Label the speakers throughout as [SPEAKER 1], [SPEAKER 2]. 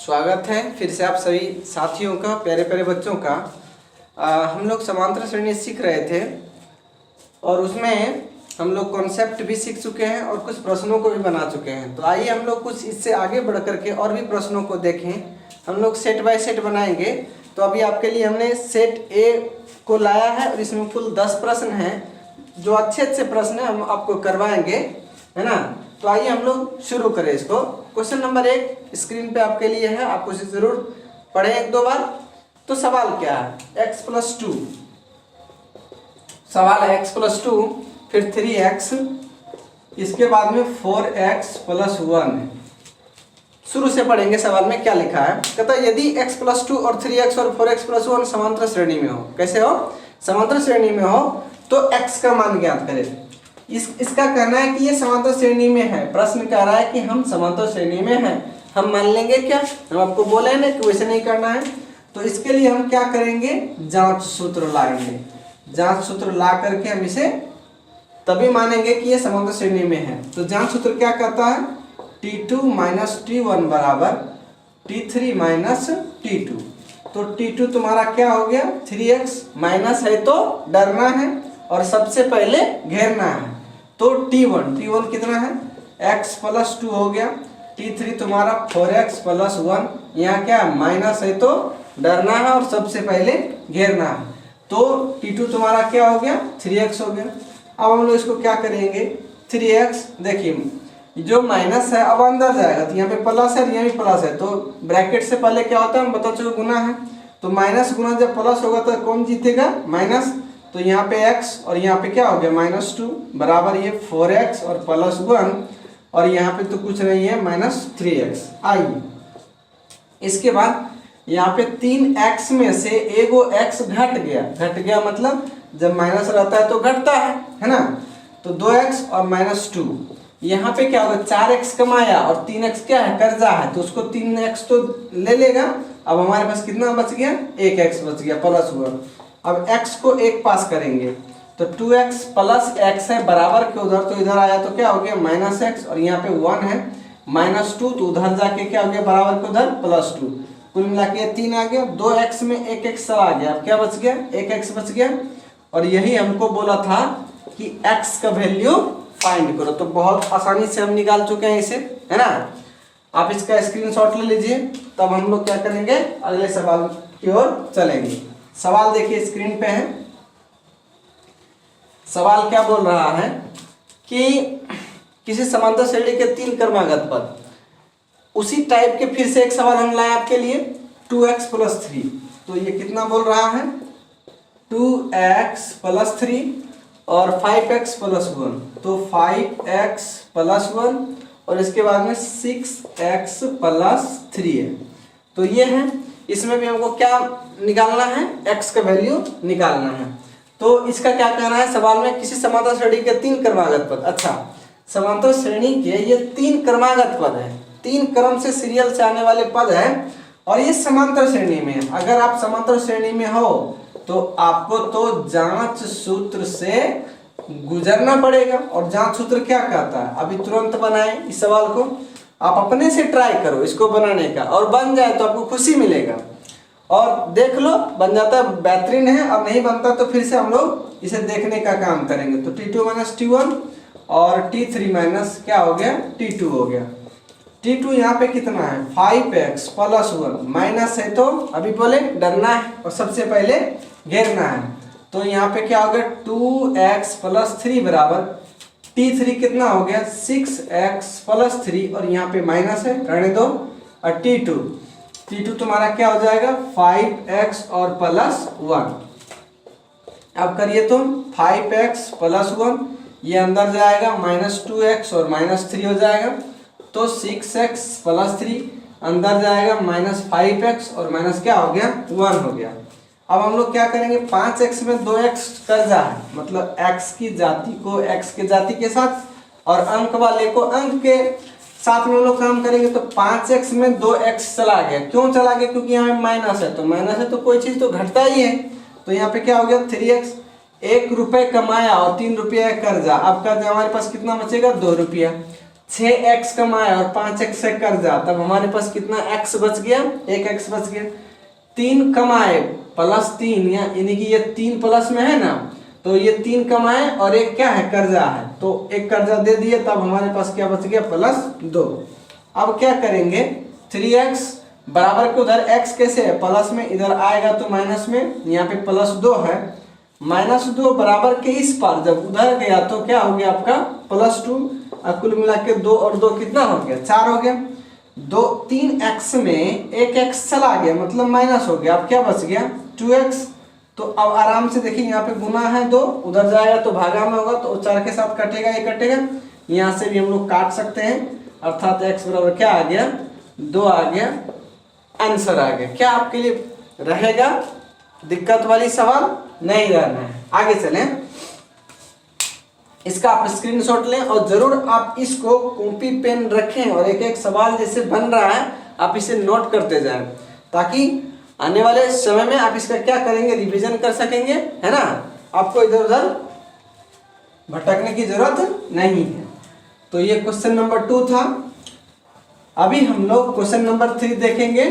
[SPEAKER 1] स्वागत है फिर से आप सभी साथियों का, प्यारे प्यारे बच्चों का। हम लोग समांतर श्रेणी सीख रहे थे और उसमें हम लोग कॉन्सेप्ट भी सीख चुके हैं और कुछ प्रश्नों को भी बना चुके हैं। तो आइए हम लोग कुछ इससे आगे बढ़ करके और भी प्रश्नों को देखें। हम लोग सेट बाय सेट बनाएंगे। तो अभी आपके लिए हमने सेट ए को लाया है और इसमें कुल 10 प्रश्न हैं। जो अच्छे अच्छे प्रश्न हैं हम आपको करवाएंगे, है ना। तो आइए हम लोग शुरू करें इसको। क्वेश्चन नंबर 1 स्क्रीन पे आपके लिए है, आप उसे जरूर पढ़ें एक दो बार। तो सवाल क्या है? x+2 सवाल है x+2, फिर 3x, इसके बाद में 4x+1 है। शुरू से पढ़ेंगे सवाल में क्या लिखा है। कहता है यदि x+2 और 3x और 4x+1 समांतर श्रेणी में हो। कैसे हो? समांतर श्रेणी में हो तो x का मान ज्ञात करें। इसका कहना है कि ये समांतर श्रेणी में है। प्रश्न कह रहा है कि हम समांतर श्रेणी में हैं। हम मान लेंगे क्या? हम आपको बोले हैं ना कि वैसे नहीं करना है। तो इसके लिए हम क्या करेंगे? जांच सूत्र लाएंगे। जांच सूत्र ला करके हम इसे तभी मानेंगे कि ये समांतर श्रेणी में है। तो जांच सूत्र क्या कहता है? T2 - T1 बराबर T3 - T2। तो T2 तुम्हारा क्या हो गया? 3x, माइनस है तो डरना है और सबसे पहले घेरना है। तो T1 कितना है? x+2 हो गया। T3 तुम्हारा 4x+1, यहाँ क्या माइनस है तो डरना है और सबसे पहले घेरना है। तो T2 तुम्हारा क्या हो गया? 3x हो गया। अब हम लोग इसको क्या करेंगे? 3x, देखिए जो माइनस है अब अंदर जाएगा तो यहाँ पे प्लस है और यहाँ भी प्लस है। तो ब्रैकेट से पहले क्या होता है? हम बता चुके गुना है। तो माइनस गुना जब प्लस होगा तो कौन जीतेगा? माइनस। तो यहाँ पे x और यहाँ पे क्या हो गया? -2 बराबर ये 4x और +1 और यहाँ पे तो कुछ नहीं है, -3x। आइए इसके बाद यहाँ पे 3x में से एगो x घट गया मतलब जब माइनस रहता है तो घटता है ना। तो 2x और -2, यहाँ पे क्या होगा? 4x कमाया और 3x क्या है? कर्जा है। तो उसको 3x तो ले लेगा। अब हमारे पास कितना बच गया? 1x बच गया +1। अब x को 1 पास करेंगे तो 2x + x है बराबर के उधर, तो इधर आया तो क्या हो गया? -x और यहाँ पे 1 है -2, तो उधर जाके क्या हो गया? बराबर के उधर +2। कुल मिला के 3 आ गया। 2x में 1x आ गया। अब क्या बच गया? 1x बच गया। और यही हमको बोला था कि x का वैल्यू फाइंड करो। तो बहुत आसानी से हम निकाल चुके हैं इसे, है ना। आप इसका स्क्रीनशॉट ले लीजिए। तब हम लोग क्या करेंगे? अगले सवाल की ओर चलेंगे। सवाल देखिए स्क्रीन पे है। सवाल क्या बोल रहा है कि किसी समांतर श्रेणी के 3 क्रमागत पद। उसी टाइप के फिर से एक सवाल हम लाए आपके लिए, 2x+3। तो ये कितना बोल रहा है? 2x+3 और 5x+1। तो 5x+1 और इसके बाद में 6x+3 है। तो ये है। इसमें भी हमको क्या निकालना है? x का वैल्यू निकालना है। तो इसका क्या कहना है सवाल में? किसी समांतर श्रेणी के 3 क्रमागत पद। अच्छा, समांतर श्रेणी के ये 3 क्रमागत पद है। 3 क्रम से सीरियल से आने वाले पद है और ये समांतर श्रेणी में है। अगर आप समांतर श्रेणी में हो तो आपको तो जांच सूत्र से गुजरना पड़ेगा। और जांच सूत्र क्या कहता है? अभी तुरंत बनाए इस सवाल को। आप अपने से ट्राई करो इसको बनाने का, और बन जाए तो आपको खुशी मिलेगा। और देख लो बन जाता है, बेहतरीन है। अब नहीं बनता तो फिर से हम लोग इसे देखने का काम करेंगे। तो T2 - T1 और T3 क्या हो गया? T2 हो गया। T2 यहाँ पे कितना है? 5x+1, माइनस है तो अभी बोले डरना है और सबसे पहले घेरना है। तो यहाँ पे क्या हो गया? 2x+3 बराबर T3 कितना हो गया? 6x+3 और यहाँ पे माइनस है, रहने दो। और T2 तुम्हारा क्या हो जाएगा? 5x और +1। अब करिए तुम 5x+1, ये अंदर जाएगा -2x और -3 हो जाएगा। तो 6x+3 अंदर जाएगा -5x और माइनस क्या हो गया? 1 हो गया। अब हम लोग क्या करेंगे? 5x में 2x कर्जा है, मतलब x की जाति को x के जाति के साथ और अंक वाले को अंक के साथ में हम लोग काम करेंगे। तो 5x में 2x चला गया। क्यों चला गया? क्योंकि यहाँ पे माइनस है तो कोई चीज तो घटता ही है। तो यहाँ पे क्या हो गया? 3x। 1 रुपये कमाया और 3 रुपये कर्जा। अब कर्जा हमारे पास कितना बचेगा? 2 रुपया। 6x कमाए और 5x से कर्जा, तब हमारे पास कितना x बच गया, 1x बच गया। 3 कमाए प्लस 3, यानी कि ये 3 प्लस में है ना, तो ये 3 कमाए और एक क्या है, कर्जा है, तो एक कर्जा दे दिए, तब हमारे पास क्या बच गया, +2। अब क्या करेंगे, 3x बराबर के उधर x कैसे है, प्लस में, इधर आएगा तो माइनस में, यहाँ पे +2 है, -2 बराबर के इस पार जब उधर गया तो क्या हो गया आपका +2, और कुल मिला के 2 और 2 कितना हो गया, 4 हो गया। 3x में 1x चला गया मतलब माइनस हो गया, अब क्या बच गया 2x। तो अब आराम से देखिए, यहाँ पे गुना है 2, उधर जाएगा तो भागा में होगा, तो 4 के साथ कटेगा, ये कटेगा, यहाँ से भी हम लोग काट सकते हैं, अर्थात x बराबर क्या आ गया, 2 आ गया, आंसर आ गया। क्या आपके लिए रहेगा दिक्कत वाली सवाल, नहीं रहना है। आगे चलें, इसका आप स्क्रीनशॉट लें और जरूर आप इसको कॉपी पेन रखें और एक एक सवाल जैसे बन रहा है आप इसे नोट करते जाएं, ताकि आने वाले समय में आप इसका क्या करेंगे, रिवीजन कर सकेंगे, है ना, आपको इधर उधर भटकने की जरूरत नहीं है। तो ये क्वेश्चन नंबर 2 था। अभी हम लोग क्वेश्चन नंबर 3 देखेंगे,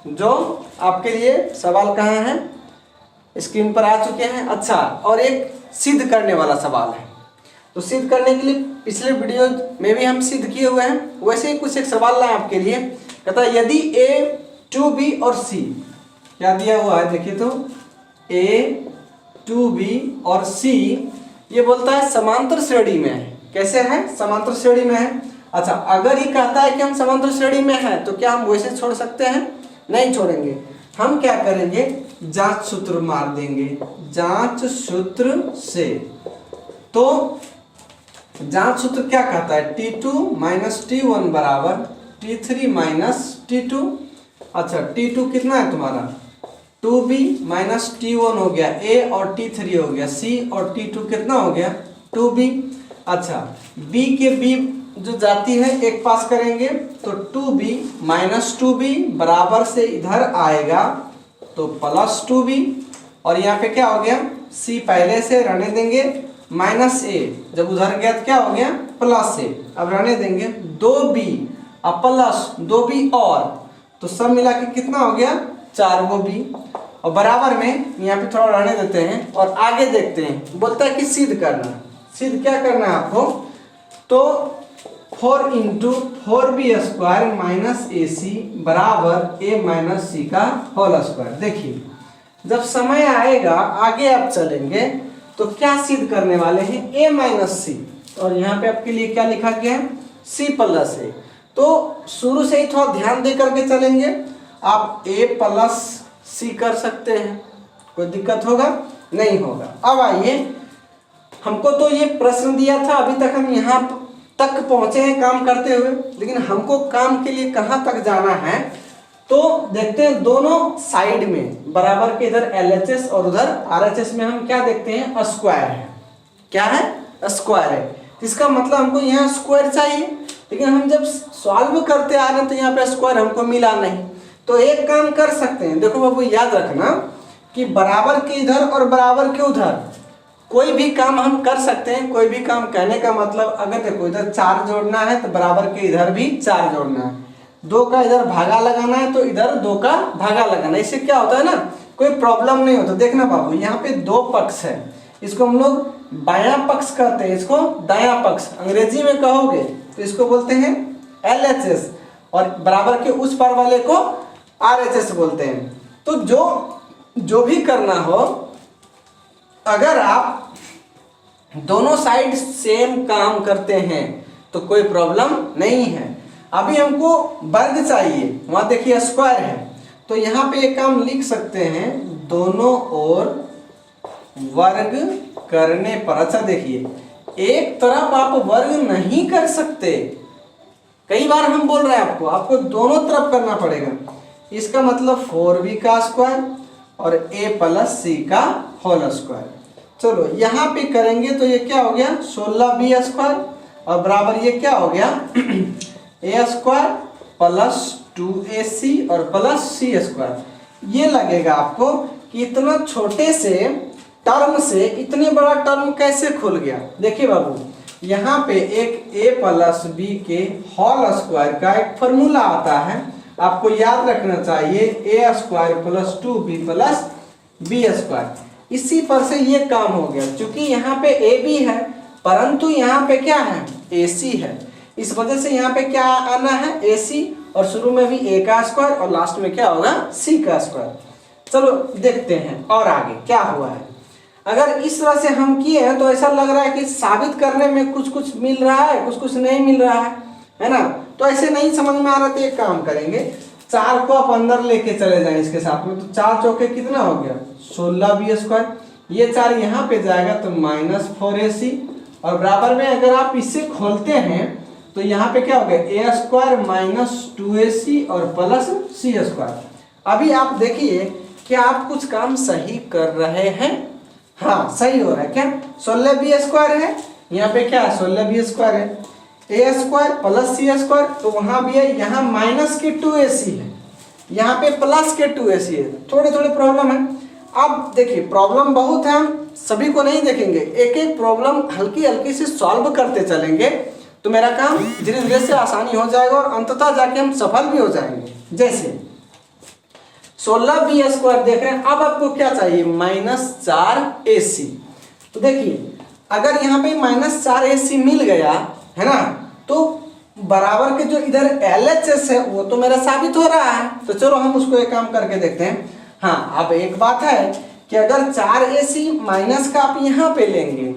[SPEAKER 1] जो आपके लिए सवाल कहाँ है, स्क्रीन पर आ चुके हैं। अच्छा, और एक सिद्ध करने वाला सवाल है, तो सिद्ध करने के लिए पिछले वीडियो में भी हम सिद्ध किए हुए हैं, वैसे ही कुछ एक सवाल लाए आपके लिए। कहता है यदि a 2b और c, क्या दिया हुआ है देखिए, तो a 2b और c ये बोलता है समांतर श्रेणी में है। कैसे है, समांतर श्रेणी में है। अच्छा, अगर ये कहता है कि हम समांतर श्रेणी में है, तो क्या हम वैसे छोड़ सकते हैं, नहीं छोड़ेंगे। हम क्या करेंगे, जांच सूत्र मार देंगे, जांच सूत्र से। तो जांच सूत्र क्या कहता है, T2 - T1 बराबर T3 - T2। अच्छा, T2 कितना है तुम्हारा, 2b - T1 हो गया a, और T3 हो गया c, और T2 कितना हो गया 2b। अच्छा, b के b जो जाती है एक पास करेंगे, तो 2b - 2b बराबर से इधर आएगा तो +2b, और यहाँ पे क्या हो गया, c पहले से रहने देंगे, -a जब उधर गया तो क्या हो गया +a, अब रहने देंगे 2b अब +2b, और तो सब मिला के कितना हो गया 4b, और बराबर में यहाँ पे थोड़ा रहने देते हैं और आगे देखते हैं। बोलता है कि सिद्ध करना, सिद्ध क्या करना है आपको, तो 4 × 4b² - ac बराबर a - c का होल स्क्वायर। देखिए, जब समय आएगा आगे आप चलेंगे तो क्या सिद्ध करने वाले हैं, a - c, और यहाँ पे आपके लिए क्या लिखा गया है, c + a। तो शुरू से ही थोड़ा ध्यान दे करके चलेंगे, आप a + c कर सकते हैं, कोई दिक्कत होगा नहीं होगा। अब आइए, हमको तो ये प्रश्न दिया था, अभी तक हम यहाँ तक पहुंचे हैं काम करते हुए, लेकिन हमको काम के लिए कहाँ तक जाना है, तो देखते हैं दोनों साइड में बराबर के, इधर LHS और उधर RHS में हम क्या देखते हैं, स्क्वायर है। क्या है, स्क्वायर है। इसका मतलब हमको यहाँ स्क्वायर चाहिए, लेकिन हम जब सॉल्व करते आ रहे हैं तो यहाँ पे स्क्वायर हमको मिला नहीं। तो एक काम कर सकते हैं, देखो बाबू याद रखना कि बराबर के इधर और बराबर के उधर कोई भी काम हम कर सकते हैं। कोई भी काम कहने का मतलब, अगर देखो इधर 4 जोड़ना है तो बराबर के इधर भी 4 जोड़ना है, 2 का इधर भागा लगाना है तो इधर 2 का भागा लगाना है। इससे क्या होता है ना, कोई प्रॉब्लम नहीं होता। देखना बाबू, यहाँ पे 2 पक्ष है, इसको हम लोग बायां पक्ष कहते हैं, इसको दायां पक्ष अंग्रेजी में कहोगे तो इसको बोलते हैं LHS, और बराबर के उस पार वाले को RHS बोलते हैं। तो जो भी करना हो, अगर आप दोनों साइड सेम काम करते हैं तो कोई प्रॉब्लम नहीं है। अभी हमको वर्ग चाहिए, वहां देखिए स्क्वायर है, तो यहाँ पे एक काम लिख सकते हैं, दोनों ओर वर्ग करने पर। अच्छा देखिए, एक तरफ आप वर्ग नहीं कर सकते, कई बार हम बोल रहे हैं आपको दोनों तरफ करना पड़ेगा। इसका मतलब 4b का स्क्वायर और a + c का होल स्क्वायर। चलो यहाँ पे करेंगे तो ये क्या हो गया 16b² और बराबर ये क्या हो गया a² + 2ac और +c²। ये लगेगा आपको कि इतना छोटे से टर्म से इतने बड़ा टर्म कैसे खुल गया। देखिए बाबू, यहाँ पे एक a प्लस बी के होल स्क्वायर का एक फॉर्मूला आता है, आपको याद रखना चाहिए A square plus 2b plus B square. इसी पर से ये काम हो गया, क्योंकि यहाँ पे ए बी है परंतु यहाँ पे क्या है ए सी है, इस वजह से यहाँ पे क्या आना है ए सी, और शुरू में भी ए का स्क्वायर और लास्ट में क्या होगा सी का स्क्वायर। चलो देखते हैं और आगे क्या हुआ है। अगर इस तरह से हम किए हैं तो ऐसा लग रहा है कि साबित करने में कुछ कुछ मिल रहा है, कुछ कुछ नहीं मिल रहा है ना। तो ऐसे नहीं समझ में आ रहा तो एक काम करेंगे, 4 को आप अंदर लेके चले जाएं इसके साथ में, तो 4 चौके कितना हो गया 16b स्क्वायर, ये 4 यहाँ पे जाएगा तो -4ac, और बराबर में अगर आप इसे खोलते हैं तो यहाँ पे क्या हो गया a स्क्वायर -2ac और प्लस c स्क्वायर। अभी आप देखिए कि आप कुछ काम सही कर रहे हैं, हाँ सही हो रहा है क्या, 16b स्क्वायर है, यहाँ पे क्या है 16b स्क्वायर है, a square plus c square, तो वहाँ भी है, यहाँ -2ac है, यहाँ पे +2ac है, थोड़े थोड़े प्रॉब्लम है। अब देखिए प्रॉब्लम बहुत है, हम सभी को नहीं देखेंगे, एक एक प्रॉब्लम हल्की हल्की से सॉल्व करते चलेंगे तो मेरा काम धीरे धीरे से आसानी हो जाएगा और अंततः जाके हम सफल भी हो जाएंगे। जैसे 16b स्क्वायर देख रहे हैं, अब आपको क्या चाहिए -4ac, तो देखिए अगर यहाँ पे -4ac मिल गया है ना, तो बराबर के जो इधर LHS है वो तो मेरा साबित हो रहा है, तो चलो हम उसको एक काम करके देखते हैं। हाँ अब एक बात है कि अगर 4ac माइनस का आप यहाँ पे लेंगे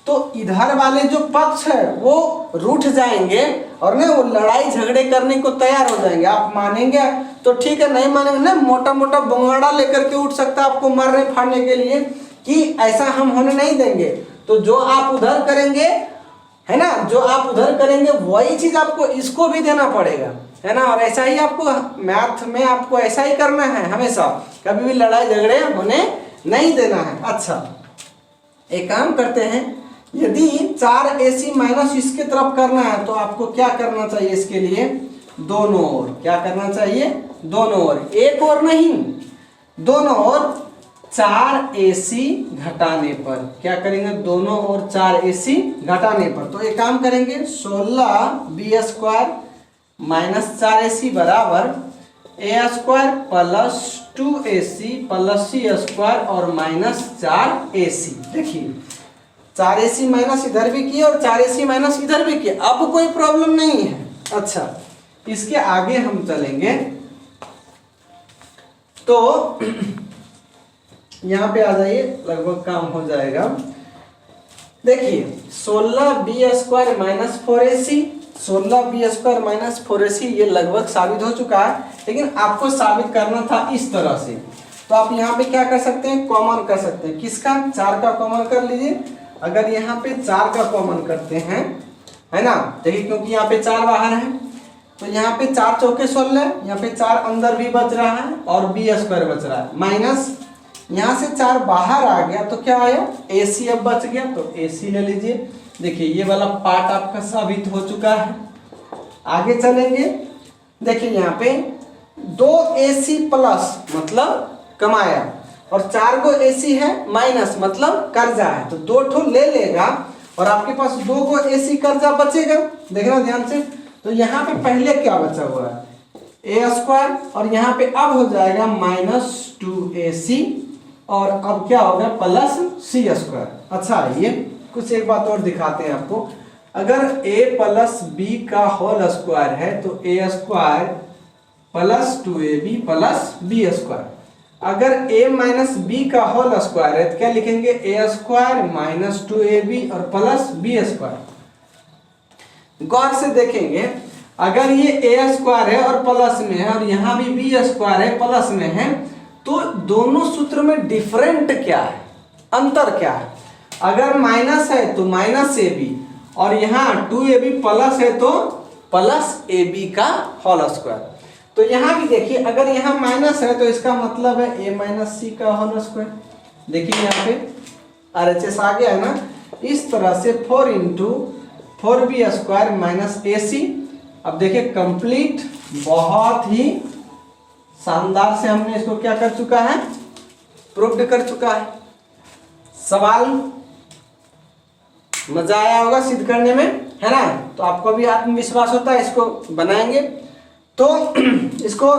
[SPEAKER 1] तो इधर वाले जो पक्ष है वो रूठ जाएंगे और ना वो लड़ाई झगड़े करने को तैयार हो जाएंगे। आप मानेंगे तो ठीक है, नहीं मानेंगे ना मोटा मोटा बंगाड़ा लेकर के उठ सकता है आपको मारने फाड़ने के लिए, कि ऐसा हम होने नहीं देंगे। तो जो आप उधर करेंगे है ना, जो आप उधर करेंगे वही चीज आपको इसको भी देना पड़ेगा, है ना। और ऐसा ही आपको मैथ में आपको ऐसा ही करना है हमेशा, कभी भी लड़ाई झगड़े होने नहीं देना है। अच्छा एक काम करते हैं, यदि 4ac माइनस इसके तरफ करना है तो आपको क्या करना चाहिए, इसके लिए दोनों ओर क्या करना चाहिए, दोनों ओर, एक और नहीं दोनों ओर 4ac घटाने पर क्या करेंगे, दोनों ओर 4ac घटाने पर। तो एक काम करेंगे 16b स्क्वायर -4ac बराबर a square plus 2ac plus c square और -4ac। देखिए 4ac माइनस इधर भी किए और 4ac माइनस इधर भी किए, अब कोई प्रॉब्लम नहीं है। अच्छा इसके आगे हम चलेंगे तो यहाँ पे आ जाइए, लगभग काम हो जाएगा। देखिए 16b square -4ac, 16b square -4ac ये लगभग साबित हो चुका है, लेकिन आपको साबित करना था इस तरह से। तो आप यहाँ पे क्या कर सकते हैं, कॉमन कर सकते हैं, किसका 4 का कॉमन कर लीजिए। अगर यहाँ पे 4 का कॉमन करते हैं है ना, देखिए क्योंकि यहाँ पे 4 बाहर है तो यहाँ पे 4 चौके 16, यहाँ पे 4 अंदर भी बच रहा है और b स्क्वायर बच रहा है, माइनस यहाँ से 4 बाहर आ गया तो क्या आया ac अब बच गया, तो ac ले लीजिए। देखिए ये वाला पार्ट आपका साबित हो चुका है। आगे चलेंगे, देखिए यहाँ पे 2ac प्लस मतलब कमाया और 4 को ac है माइनस मतलब कर्जा है, तो 2 ठो ले लेगा और आपके पास 2 को ac कर्जा बचेगा। देखना ध्यान से, तो यहाँ पे पहले क्या बचा हुआ है a स्क्वायर और यहाँ पे अब हो जाएगा -2ac और अब क्या होगा प्लस c स्क्वायर। अच्छा ये कुछ एक बात और दिखाते हैं आपको, अगर a प्लस b का होल स्क्वायर है तो a square plus 2ab plus b square, अगर a माइनस b का होल स्क्वायर है तो क्या लिखेंगे a स्क्वायर -2ab और प्लस b स्क्वायर। गौर से देखेंगे, अगर ये a स्क्वायर है और प्लस में है और यहाँ भी b स्क्वायर है प्लस में है, तो दोनों सूत्र में डिफरेंट क्या है, अंतर क्या है। अगर माइनस है तो -ab और यहाँ 2ab प्लस है तो प्लस ab का होल स्क्वायर। तो यहाँ भी देखिए अगर यहाँ माइनस है तो इसका मतलब है a माइनस c का होल स्क्वायर। देखिए यहाँ पे RHS आ गया है ना, इस तरह से 4 into 4b square minus ac। अब देखिए कंप्लीट, बहुत ही शानदार से हमने इसको क्या कर चुका है, प्रूव्ड कर चुका है। सवाल मजा आया होगा सिद्ध करने में, है ना। तो आपको भी आत्मविश्वास होता है, इसको बनाएंगे तो इसको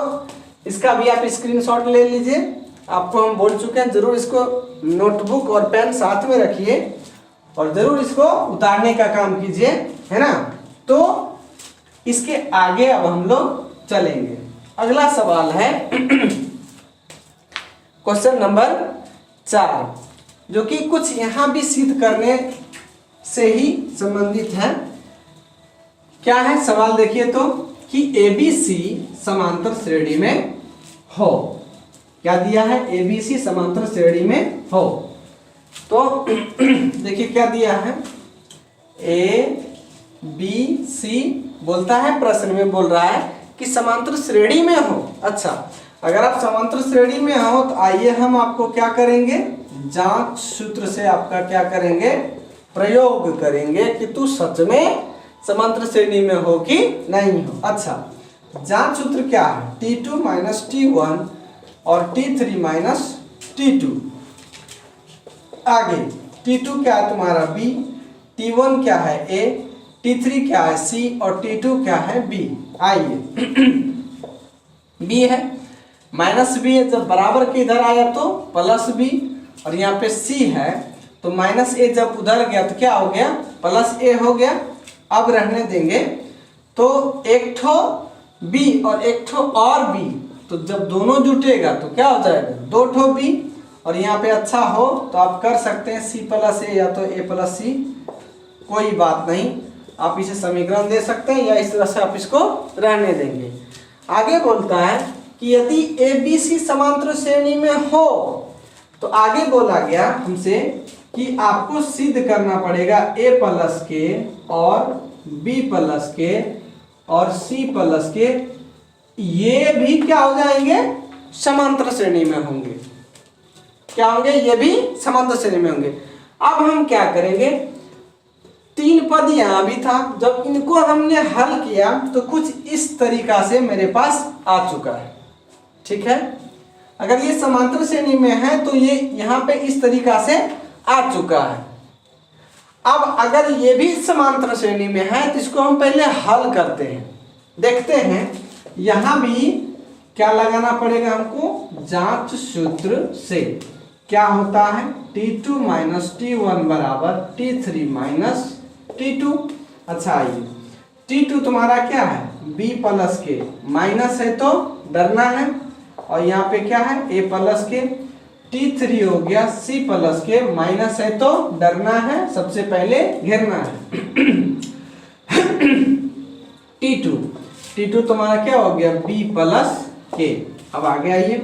[SPEAKER 1] इसका भी आप स्क्रीनशॉट ले लीजिए। आपको हम बोल चुके हैं, जरूर इसको नोटबुक और पेन साथ में रखिए और जरूर इसको उतारने का काम कीजिए, है ना। तो इसके आगे अब हम लोग चलेंगे। अगला सवाल है क्वेश्चन नंबर 4, जो कि कुछ यहां भी सिद्ध करने से ही संबंधित है। क्या है सवाल देखिए तो, कि ABC समांतर श्रेणी में हो। क्या दिया है, ABC समांतर श्रेणी में हो। तो देखिए क्या दिया है, ABC बोलता है, प्रश्न में बोल रहा है कि समांतर श्रेणी में हो। अच्छा, अगर आप समांतर श्रेणी में हो तो आइए हम आपको क्या करेंगे, जांच सूत्र से आपका क्या करेंगे, प्रयोग करेंगे कि तू सच में समांतर श्रेणी में हो कि नहीं हो। अच्छा, जांच सूत्र क्या है, T2 माइनस T1 और T3 माइनस T2। आगे T2 क्या है तुम्हारा B, T1 क्या है A, T3 क्या है C और T2 क्या है B। आइए B है, माइनस B है, जब बराबर के इधर आया तो प्लस B, और यहाँ पे C है तो माइनस A जब उधर गया तो क्या हो गया, प्लस A हो गया। अब रहने देंगे तो एक ठो B और एक ठो और B, तो जब दोनों जुटेगा तो क्या हो जाएगा, दो ठो B। और यहाँ पे अच्छा हो तो आप कर सकते हैं C प्लस A या तो A प्लस C, कोई बात नहीं, आप इसे समीकरण दे सकते हैं या इस तरह से आप इसको रहने देंगे। आगे बोलता है कि यदि ABC समांतर श्रेणी में हो तो आगे बोला गया हमसे कि आपको सिद्ध करना पड़ेगा A प्लस के और B प्लस के और C प्लस के, ये भी क्या हो जाएंगे, समांतर श्रेणी में होंगे। क्या होंगे, ये भी समांतर श्रेणी में होंगे। अब हम क्या करेंगे, 3 पद यहां भी था, जब इनको हमने हल किया तो कुछ इस तरीका से मेरे पास आ चुका है। ठीक है, अगर ये समांतर श्रेणी में है तो ये यहां पे इस तरीका से आ चुका है। अब अगर ये भी समांतर श्रेणी में है तो इसको हम पहले हल करते हैं, देखते हैं। यहां भी क्या लगाना पड़ेगा हमको, जांच सूत्र से। क्या होता है, T2 माइनस T1 बराबर T3 माइनस T2। अच्छा, आइए T2 तुम्हारा क्या है, B प्लस के, माइनस है तो डरना है, और यहाँ पे क्या है A प्लस के। T3 हो गया C प्लस के, माइनस है तो डरना है, सबसे पहले घेरना है। T2 तुम्हारा क्या हो गया, B प्लस के। अब आगे आइए,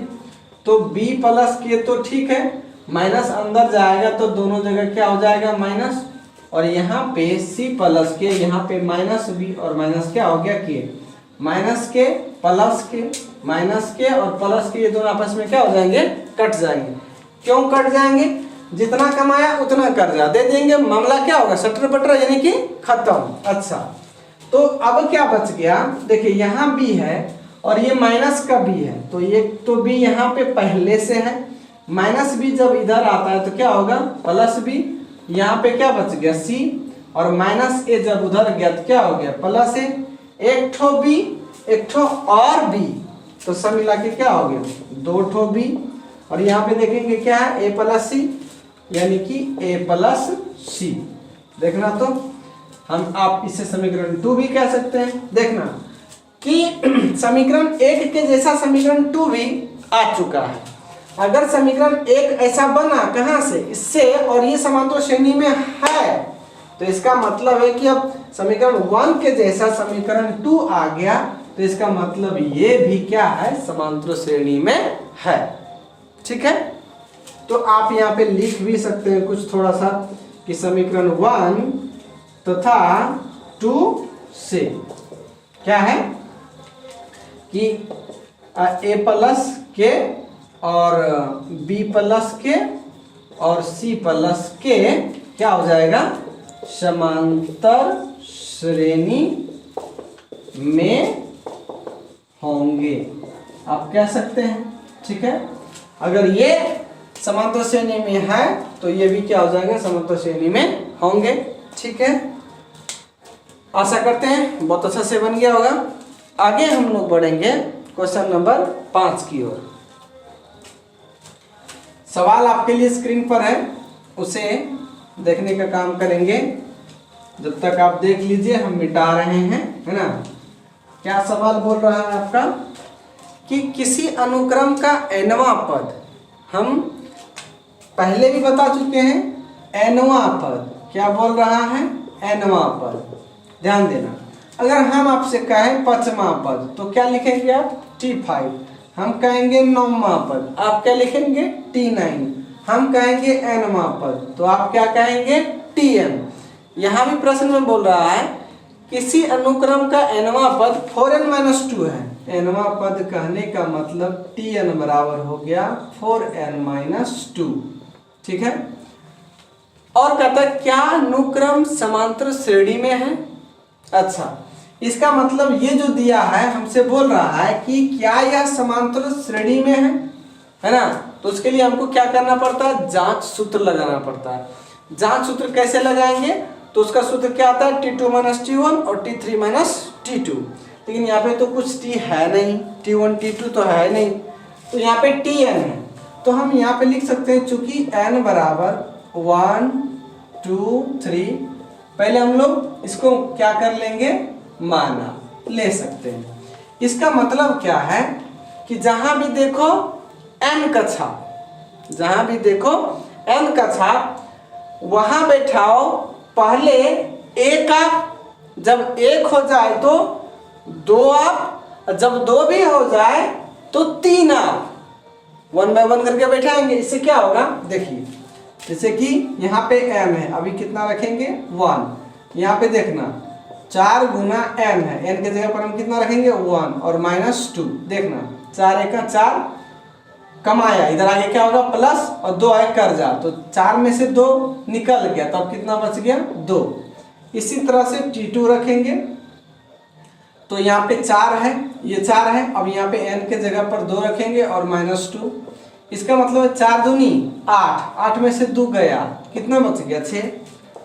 [SPEAKER 1] तो B प्लस के तो ठीक है, माइनस अंदर जाएगा तो दोनों जगह क्या हो जाएगा, माइनस। और यहाँ पे C प्लस के, यहाँ पे माइनस B और माइनस क्या हो गया के, माइनस के प्लस के, माइनस के और प्लस के, ये दोनों आपस में क्या हो जाएंगे, कट जाएंगे। क्यों कट जाएंगे, जितना कमाया उतना कर्जा दे देंगे, मामला क्या होगा, सटर बटर यानी कि खत्म। अच्छा, तो अब क्या बच गया, देखिए यहाँ B है और ये माइनस का B है, तो ये तो B यहाँ पे पहले से है, माइनस B जब इधर आता है तो क्या होगा, प्लस B। यहाँ पे क्या बच गया C, और माइनस A जब उधर गया तो क्या हो गया, प्लस A। एक ठो B एक ठो और B, तो सब मिला के क्या हो गया, दो ठो B। और यहाँ पे देखेंगे क्या है, A प्लस C, यानी कि A प्लस C। देखना तो हम, आप इसे समीकरण 2 भी कह सकते हैं। देखना कि समीकरण 1 के जैसा समीकरण 2 भी आ चुका है। अगर समीकरण 1 ऐसा बना कहाँ से, इससे, और ये समांतर श्रेणी में है, तो इसका मतलब है कि अब समीकरण 1 के जैसा समीकरण 2 आ गया, तो इसका मतलब ये भी क्या है, समांतर श्रेणी में है। ठीक है, तो आप यहाँ पे लिख भी सकते हैं कुछ थोड़ा सा कि समीकरण 1 तथा 2 से क्या है कि A प्लस के और B प्लस के और C प्लस के क्या हो जाएगा, समांतर श्रेणी में होंगे, आप कह सकते हैं। ठीक है, अगर ये समांतर श्रेणी में है तो ये भी क्या हो जाएगा, समांतर श्रेणी में होंगे। ठीक है, आशा करते हैं बहुत अच्छा से बन गया होगा। आगे हम लोग बढ़ेंगे क्वेश्चन नंबर 5 की ओर। सवाल आपके लिए स्क्रीन पर है, उसे देखने का काम करेंगे। जब तक आप देख लीजिए, हम मिटा रहे हैं, है ना। क्या सवाल बोल रहा है आपका कि किसी अनुक्रम का nवां पद, हम पहले भी बता चुके हैं nवां पद, क्या बोल रहा है, nवां पद। ध्यान देना, अगर हम आपसे कहें 5वां पद तो क्या लिखेंगे आप, T5। हम कहेंगे 9वां पद, आप क्या लिखेंगे, T9। हम कहेंगे nवां पद तो आप क्या कहेंगे, Tn। यहाँ भी प्रश्न में बोल रहा है किसी अनुक्रम का nवां पद 4n-2 है। nवां पद कहने का मतलब Tn बराबर हो गया 4n-2, ठीक है। और कहता क्या अनुक्रम समांतर श्रेणी में है। अच्छा, इसका मतलब ये जो दिया है हमसे बोल रहा है कि क्या यह समांतर श्रेणी में है ना। तो उसके लिए हमको क्या करना पड़ता है, जांच सूत्र लगाना पड़ता है। जांच सूत्र कैसे लगाएंगे, तो उसका सूत्र क्या आता है, T2-T1 और T3-T2। लेकिन यहाँ पे तो कुछ T है नहीं, T1 T2 तो है नहीं, तो यहाँ पे Tn है। तो हम यहाँ पे लिख सकते हैं, चूंकि n बराबर 1 2 3, पहले हम लोग इसको क्या कर लेंगे, माना ले सकते हैं। इसका मतलब क्या है कि जहां भी देखो n का छाप, जहां भी देखो n का छाप, वहां बैठाओ पहले एक आप, जब एक हो जाए तो दो आप, जब दो भी हो जाए तो तीन आप, 1 बाय 1 करके बैठाएंगे। इससे क्या होगा, देखिए, जैसे कि यहाँ पे m है, अभी कितना रखेंगे, 1। यहाँ पे देखना 4 गुना n है, n के जगह पर हम कितना रखेंगे, 1 और -2। देखना 4 1 का 4 कमाया, इधर आगे क्या होगा, प्लस, और 2 आए कर्जा, तो 4 में से 2 निकल गया, तो अब कितना बच गया, 2। इसी तरह से T2 रखेंगे, तो यहाँ पे 4 है, ये 4 है, अब यहाँ पे n के जगह पर 2 रखेंगे और -2। इसका मतलब 4 दूनी 8, 8 में से 2 गया, कितना बच गया, 6।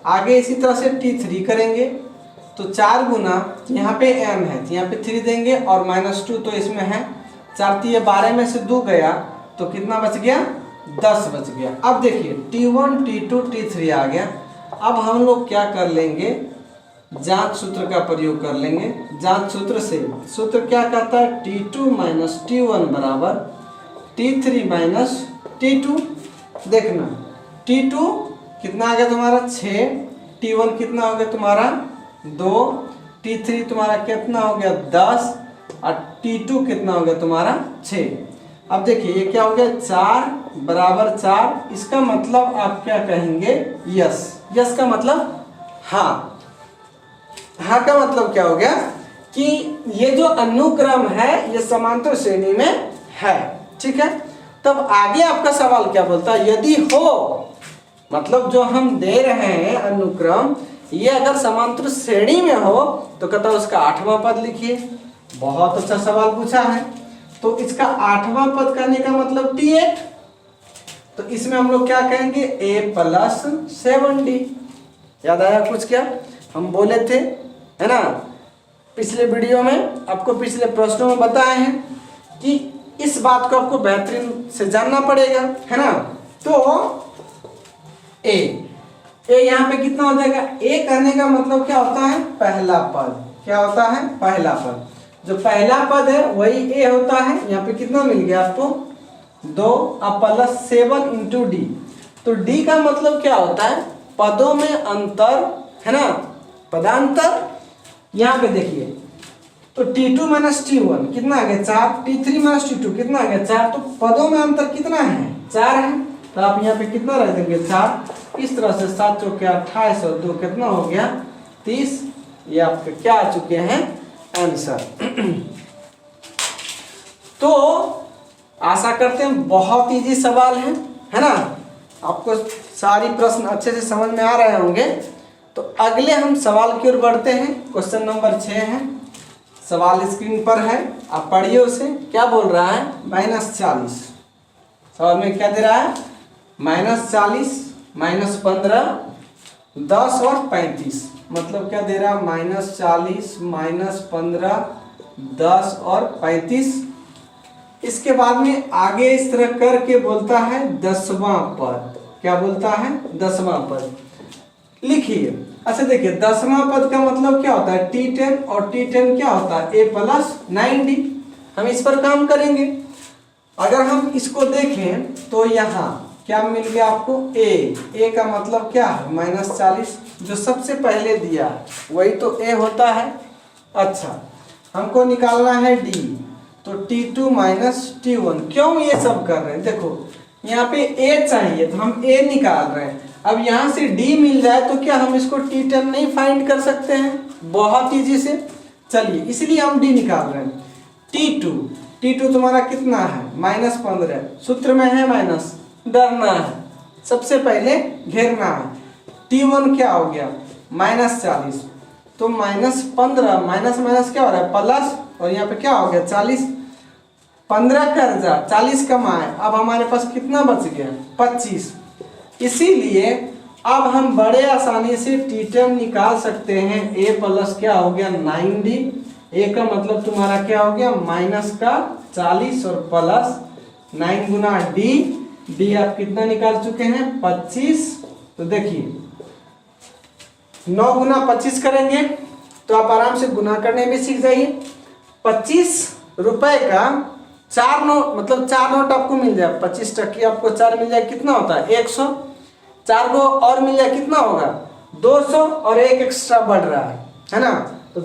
[SPEAKER 1] आगे इसी तरह से T3 करेंगे, तो 4 गुना, यहाँ पे m है तो यहाँ पे 3 देंगे और -2 तो इसमें है, 4 3 12 में से 2 गया, तो कितना बच गया, 10 बच गया। अब देखिए T1 T2 T3 आ गया। अब हम लोग क्या कर लेंगे, जांच सूत्र का प्रयोग कर लेंगे। जांच सूत्र से, सूत्र क्या कहता है, T2 - T1 बराबर T3 - T2। देखना T2 कितना आ गया तुम्हारा, 6, T1 कितना हो गया तुम्हारा, 2, T3 तुम्हारा कितना हो गया, 10, और T2 कितना हो गया तुम्हारा, 6। अब देखिए ये क्या हो गया, 4 बराबर 4। इसका मतलब आप क्या कहेंगे, यस। यस का मतलब हाँ। हाँ का मतलब क्या हो गया कि ये जो अनुक्रम है ये समांतर श्रेणी में है, ठीक है। तब आगे आपका सवाल क्या बोलता है, यदि हो, मतलब जो हम दे रहे हैं अनुक्रम, ये अगर समांतर श्रेणी में हो तो कहता है उसका 8वां पद लिखिए। बहुत अच्छा सवाल पूछा है। तो इसका 8वां पद कहने का मतलब T8, तो इसमें हम लोग क्या कहेंगे, A + 7D। याद आया कुछ, क्या हम बोले थे, है ना, पिछले वीडियो में, आपको पिछले प्रश्नों में बताए हैं कि इस बात को आपको बेहतरीन से जानना पड़ेगा, है ना। तो A यहाँ पे कितना हो जाएगा, A कहने का मतलब क्या होता है, पहला पद। क्या होता है, पहला पद। जो पहला पद है वही A होता है। यहाँ पे कितना मिल गया आपको, 2 अब +7 × D। तो D का मतलब क्या होता है, पदों में अंतर, है ना, पदांतर। यहाँ पे देखिए, तो T2 - T1 कितना आ गया, 4, T3 - T2 कितना आ गया, 4। तो पदों में अंतर कितना है, 4 है। तो आप यहाँ पे कितना रख देंगे, 4। इस तरह से 7 × 4 = 28 और 2 कितना हो गया, 30। ये आपके क्या आ चुके हैं, आंसर। तो आशा करते हैं बहुत इजी सवाल है ना। आपको सारी प्रश्न अच्छे से समझ में आ रहे होंगे। तो अगले हम सवाल की ओर बढ़ते हैं। क्वेश्चन नंबर 6 है, सवाल स्क्रीन पर है, आप पढ़िए उसे। क्या बोल रहा है, -40। सवाल में क्या दे रहा है, -40, -15, 10 और 35, मतलब क्या दे रहा है, -40 -15 10 और 35। इसके बाद में आगे इस तरह करके बोलता है 10वां पद। क्या बोलता है, 10वां पद लिखिए। अच्छा देखिए 10वां पद का मतलब क्या होता है, T10, और T10 क्या होता है, A + 9D। हम इस पर काम करेंगे। अगर हम इसको देखें तो यहाँ क्या मिल गया आपको, A का मतलब क्या है, -40, जो सबसे पहले दिया है वही तो A होता है। अच्छा हमको निकालना है D, तो T2 - T1। क्यों ये सब कर रहे हैं, देखो यहाँ पे A चाहिए तो हम A निकाल रहे हैं। अब यहाँ से D मिल जाए तो क्या हम इसको T10 नहीं फाइंड कर सकते हैं, बहुत ईजी से। चलिए इसलिए हम D निकाल रहे हैं। T2 तुम्हारा कितना है, -15, सूत्र में है माइनस, डरना है, सबसे पहले घेरना है। T1 क्या हो गया, -40, तो -15 माइनस माइनस क्या हो रहा है, प्लस, और यहाँ पे क्या हो गया 40, 15 कर जा 40 कमाए, अब हमारे पास कितना बच गया, 25। इसीलिए अब हम बड़े आसानी से T10 निकाल सकते हैं। A + क्या हो गया 9D, A का मतलब तुम्हारा क्या हो गया, -40 और प्लस 9 गुना D आप कितना निकाल चुके हैं, 25। तो देखिए 9 गुना 25 करेंगे तो आप आराम से गुना करने में सीख जाइए। 25 रुपए का 4 नोट, मतलब 4 नोट आपको मिल जाए, 25 टक्की आपको 4 मिल जाए, कितना होता है 100। 4 को और मिल जाए कितना होगा 200, और एक एक्स्ट्रा बढ़ रहा है ना, तो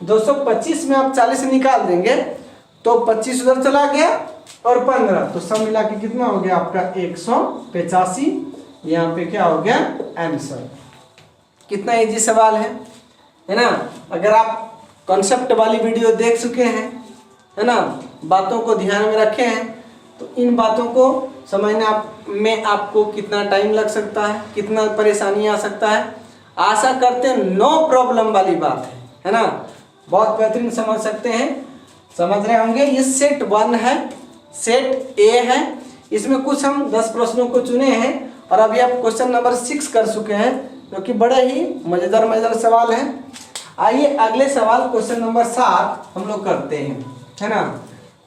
[SPEAKER 1] 225 में आप 40 निकाल देंगे तो 25 उधर चला गया और 15, तो सब मिला के कितना हो गया आपका 185। यहाँ पे क्या हो गया आंसर। कितना इजी सवाल है ना। अगर आप कॉन्सेप्ट वाली वीडियो देख चुके हैं, है ना, बातों को ध्यान में रखे हैं, तो इन बातों को समझने में आपको कितना टाइम लग सकता है, कितना परेशानी आ सकता है, आशा करते हैं नो प्रॉब्लम वाली बात है ना, बहुत बेहतरीन समझ सकते हैं, समझ रहे होंगे। ये सेट 1 है, सेट A है, इसमें कुछ हम 10 प्रश्नों को चुने हैं और अभी आप क्वेश्चन नंबर 6 कर चुके हैं, जो कि बड़े ही मजेदार सवाल है। आइए अगले सवाल क्वेश्चन नंबर 7 हम लोग करते हैं, है ना।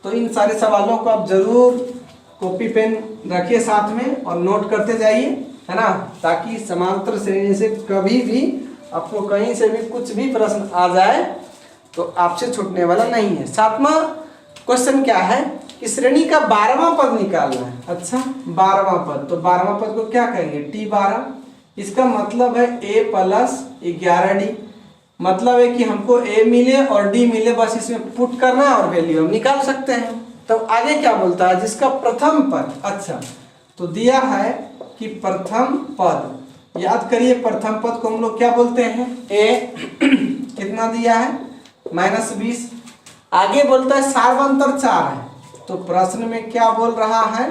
[SPEAKER 1] तो इन सारे सवालों को आप जरूर कॉपी पेन रखिए साथ में और नोट करते जाइए, है ना, ताकि समांतर श्रेणी से कभी भी आपको कहीं से भी कुछ भी प्रश्न आ जाए तो आपसे छूटने वाला नहीं है। 7वां क्वेश्चन क्या है कि श्रेणी का 12वां पद निकालना है। अच्छा 12वां पद, तो 12वां पद को क्या कहेंगे, T12। इसका मतलब है A + 11D, मतलब है कि हमको A मिले और D मिले, बस इसमें पुट करना है और वैल्यू हम निकाल सकते हैं। तो आगे क्या बोलता है, जिसका प्रथम पद, अच्छा तो दिया है कि प्रथम पद, याद करिए प्रथम पद को हम लोग क्या बोलते हैं, A कितना दिया है -20। आगे बोलता है सार्वंतर 4 है, तो प्रश्न में क्या बोल रहा है,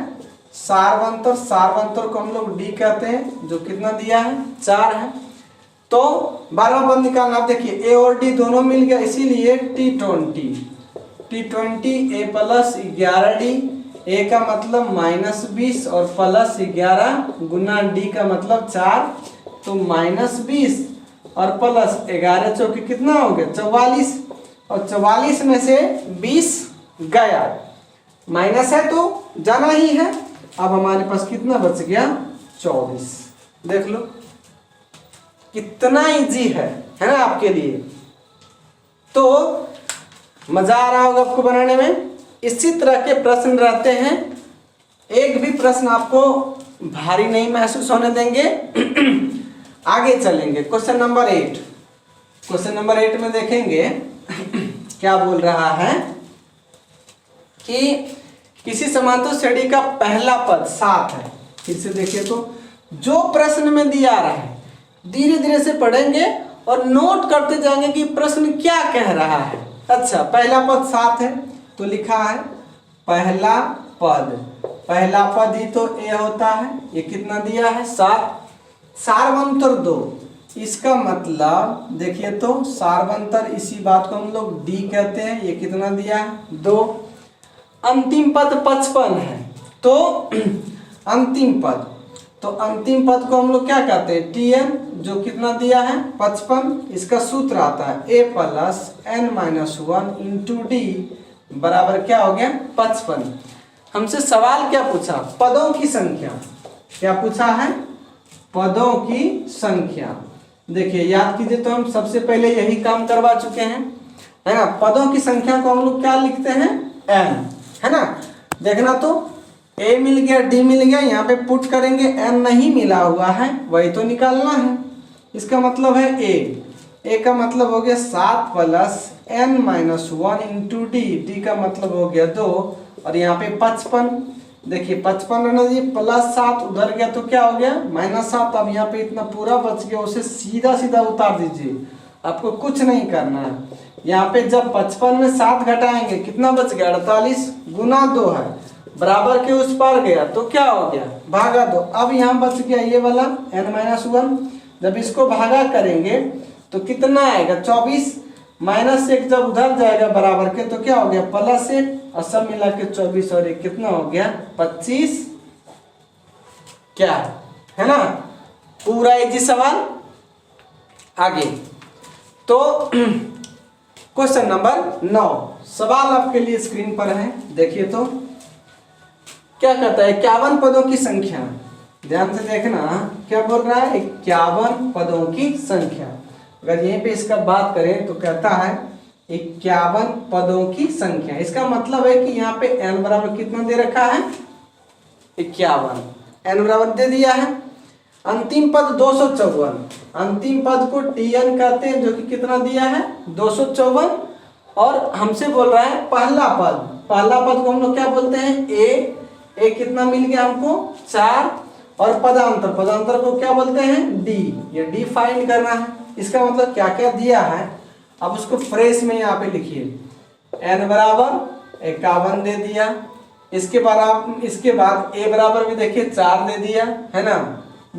[SPEAKER 1] सार्वंतर को हम लोग D कहते हैं, जो कितना दिया है 4 है। तो 12वां पद निकालना। आप देखिए A और D दोनों मिल गया, इसीलिए T20 A + 11D, A का मतलब -20 और +11 गुना D का मतलब 4, तो -20 और +11 चौके कितना हो गया 44, और 44 में से 20 गया, माइनस है तो जाना ही है। अब हमारे पास कितना बच गया 24। देख लो कितना इजी है ना आपके लिए। तो मजा आ रहा होगा आपको बनाने में। इसी तरह के प्रश्न रहते हैं, एक भी प्रश्न आपको भारी नहीं महसूस होने देंगे। आगे चलेंगे क्वेश्चन नंबर 8। क्वेश्चन नंबर 8 में देखेंगे क्या बोल रहा है कि किसी समांतर श्रेणी का पहला पद 7 है। फिर से देखिए तो जो प्रश्न में दिया रहा है धीरे धीरे से पढ़ेंगे और नोट करते जाएंगे कि प्रश्न क्या कह रहा है। अच्छा पहला पद 7 है तो लिखा है पहला पद ही तो A होता है, ये कितना दिया है 7। सार्वंतर 2, इसका मतलब देखिए तो सार्वंतर, इसी बात को हम लोग D कहते हैं, ये कितना दिया है 2। अंतिम पद 55 है, तो अंतिम पद तो अंतिम पद को हम लोग क्या कहते हैं, tn, जो कितना दिया है 55। इसका सूत्र आता है a plus n minus 1 into D बराबर क्या हो गया 55। हमसे सवाल क्या पूछा, पदों की संख्या। क्या पूछा है, पदों की संख्या। देखिए याद कीजिए, तो हम सबसे पहले यही काम करवा चुके हैं, है ना। पदों की संख्या को हम लोग क्या लिखते हैं, n, है ना। देखना तो a मिल गया, d मिल गया, यहाँ पे पुट करेंगे, n नहीं मिला हुआ है वही तो निकालना है। इसका मतलब है a का मतलब हो गया 7 plus n minus 1 into D का मतलब हो गया 2, और यहाँ पे 55। देखिए 55 रहना चाहिए, प्लस 7 उधर गया तो क्या हो गया -7। अब यहाँ पे इतना पूरा बच गया, उसे सीधा सीधा उतार दीजिए, आपको कुछ नहीं करना है। यहाँ पे जब 55 में 7 घटाएंगे कितना बच गया 48, गुना 2 है, बराबर के उस पार गया तो क्या हो गया भागा 2। अब यहाँ बच गया ये वाला n-1, जब इसको भागा करेंगे तो कितना आएगा 24, -1 जब उधर जाएगा बराबर के तो क्या हो गया +1, और सब मिला के 24 और 1 कितना हो गया 25। क्या है ना, पूरा इजी सवाल। आगे तो क्वेश्चन नंबर 9, सवाल आपके लिए स्क्रीन पर है, देखिए तो क्या कहता है, 51 पदों की संख्या। ध्यान से देखना क्या बोल रहा है, 51 पदों की संख्या। अगर यहीं पे इसका बात करें तो कहता है 51 पदों की संख्या। इसका मतलब है कि यहाँ पे n बराबर कितना दे रखा है 51, n बराबर दे दिया है। अंतिम पद 254, अंतिम पद को tn कहते हैं, जो कि कितना दिया है 254। और हमसे बोल रहा है पहला पद को हम लोग क्या बोलते हैं a कितना मिल गया हमको 4, और पदांतर को क्या बोलते हैं d, ये d फाइंड करना है। इसका मतलब क्या क्या दिया है, अब उसको फ्रेश में यहाँ पे लिखिए, n बराबर 51 दे दिया, इसके बाद a बराबर भी देखिए 4 दे दिया, है ना।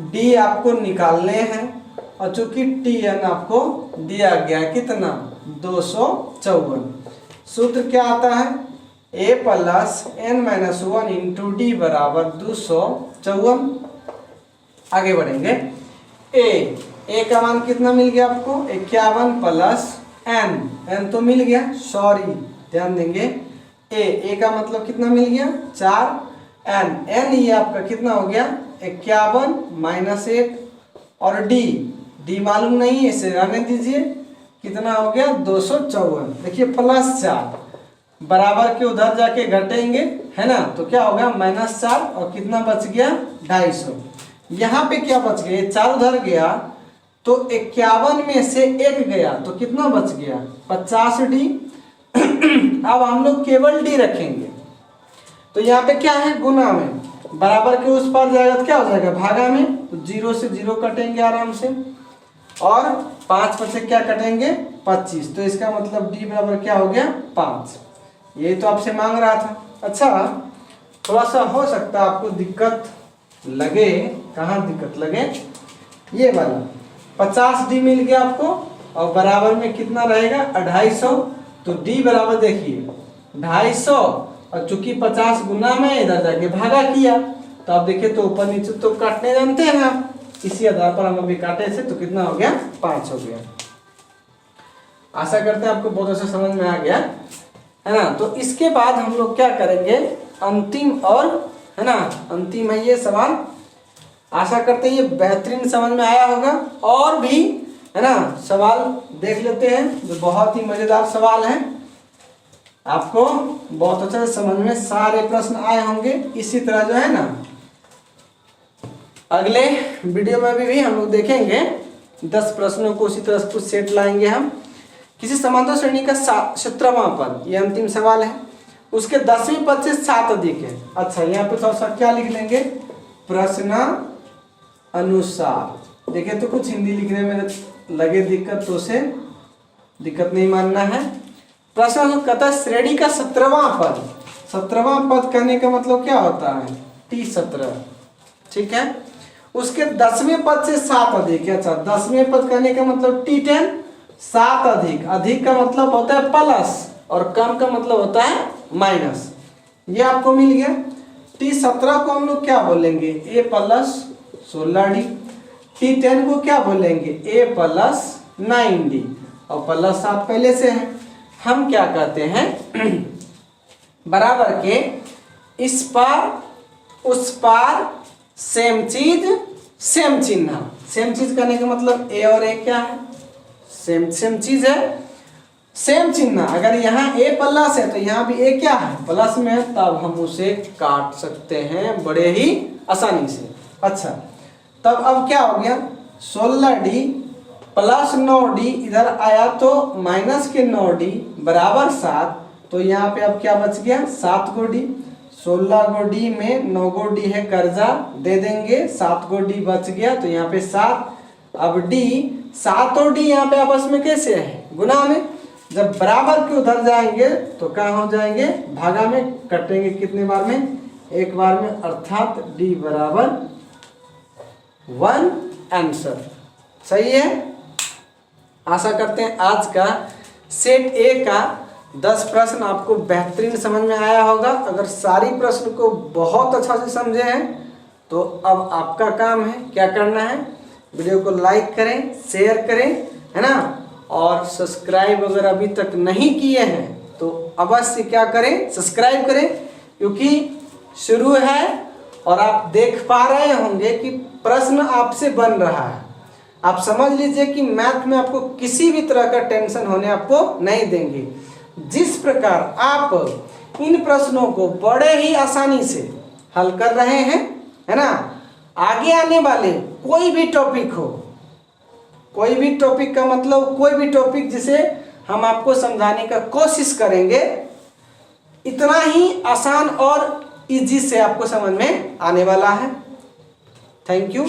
[SPEAKER 1] d आपको निकालने हैं, और चूंकि tn आपको दिया गया कितना 254। सूत्र क्या आता है, a plus n minus 1 into D बराबर 254। आगे बढ़ेंगे, a का मान कितना मिल गया आपको 51 प्लस n तो मिल गया, सॉरी ध्यान देंगे, a का मतलब कितना मिल गया 4, n ये आपका कितना हो गया 51 माइनस 1, और d मालूम नहीं है, इसे रहने दीजिए, कितना हो गया 254। देखिए +4 बराबर के उधर जाके घटेंगे, है ना, तो क्या होगा -4, और कितना बच गया 250। यहाँ पे क्या बच गया, 4 उधर गया तो 51 में से 1 गया तो कितना बच गया 50d। अब हम लोग केवल d रखेंगे, तो यहाँ पे क्या है गुना में, बराबर के उस पार जाएगा तो क्या हो जाएगा भागा में, तो 0 से 0 कटेंगे आराम से, और 5 में से क्या कटेंगे 25, तो इसका मतलब d बराबर क्या हो गया 5। ये तो आपसे मांग रहा था। अच्छा थोड़ा सा हो सकता है आपको दिक्कत लगे, कहाँ दिक्कत लगे, ये वाला 50d मिल गया आपको, और बराबर में कितना रहेगा 250, तो d बराबर देखिए 250, और चूंकि 50 गुना में इधर जाके भागा किया, तो आप देखिए तो ऊपर नीचे तो काटने जानते हैं आप, इसी आधार पर हम अभी काटे से, तो कितना हो गया 5 हो गया। आशा करते हैं आपको बहुत अच्छा समझ में आ गया, है ना। तो इसके बाद हम लोग क्या करेंगे, अंतिम, और है ना अंतिम है ये सवाल। आशा करते हैं ये बेहतरीन समझ में आया होगा, और भी है ना सवाल देख लेते हैं जो बहुत ही मजेदार सवाल है, आपको बहुत अच्छे से समझ में सारे प्रश्न आए होंगे। इसी तरह जो है ना अगले वीडियो में भी हम लोग देखेंगे 10 प्रश्नों को उसी तरह कुछ सेट लाएंगे हम। किसी समांतर श्रेणी का 17वां पद, ये अंतिम सवाल है, उसके 10वें पद से 7 अधिक है। अच्छा यहाँ पे थोड़ा सा क्या लिख लेंगे, प्रश्न अनुसार। देखिए तो कुछ हिंदी लिखने में लगे दिक्कत तो उसे दिक्कत नहीं मानना है। प्रश्न कहता है श्रेणी का 17वां पद, 17वां पद कहने का मतलब क्या होता है T17, ठीक है। उसके 10वें पद से 7 अधिक है। अच्छा 10वें पद कहने का मतलब T10, 7 अधिक, अधिक का मतलब होता है प्लस, और कम का मतलब होता है माइनस। ये आपको मिल गया। T17 को हम लोग क्या बोलेंगे, A प्लस 16D। T10 को क्या बोलेंगे, A प्लस 9D, और प्लस 7 पहले से है। हम क्या कहते हैं, बराबर के इस पार उस पार सेम चीज सेम चिन्ह। सेम चीज करने का मतलब A और A क्या है, सेम सेम चीज है, सेम चिन्ह। अगर यहाँ A प्लस है तो यहाँ भी A क्या है, प्लस में है, तब हम उसे काट सकते हैं बड़े ही आसानी से। अच्छा, तब अब क्या हो गया, 16D प्लस 9D इधर आया तो माइनस के 9D बराबर 7, तो यहाँ पे अब क्या बच गया, 7 गो D। 16 गो D में 9 गो D है कर्जा, दे देंगे, 7 गो D बच गया, तो यहाँ पे 7। अब D 7 और D यहाँ पे आपस में कैसे है, गुना में। जब बराबर के उधर जाएंगे तो कहाँ हो जाएंगे, भागा में, कटेंगे कितने बार में, एक बार में, अर्थात D बराबर 1 आंसर। सही है। आशा करते हैं आज का सेट ए का 10 प्रश्न आपको बेहतरीन समझ में आया होगा। अगर सारी प्रश्न को बहुत अच्छा से समझे हैं तो अब आपका काम है, क्या करना है, वीडियो को लाइक करें, शेयर करें, है ना, और सब्सक्राइब अगर अभी तक नहीं किए हैं तो अवश्य क्या करें, सब्सक्राइब करें, क्योंकि शुरू है और आप देख पा रहे होंगे कि प्रश्न आपसे बन रहा है। आप समझ लीजिए कि मैथ में आपको किसी भी तरह का टेंशन होने आपको नहीं देंगे। जिस प्रकार आप इन प्रश्नों को बड़े ही आसानी से हल कर रहे हैं, है ना, आगे आने वाले कोई भी टॉपिक हो, कोई भी टॉपिक का मतलब कोई भी टॉपिक जिसे हम आपको समझाने का कोशिश करेंगे, इतना ही आसान और इजी से आपको समझ में आने वाला है। Thank you.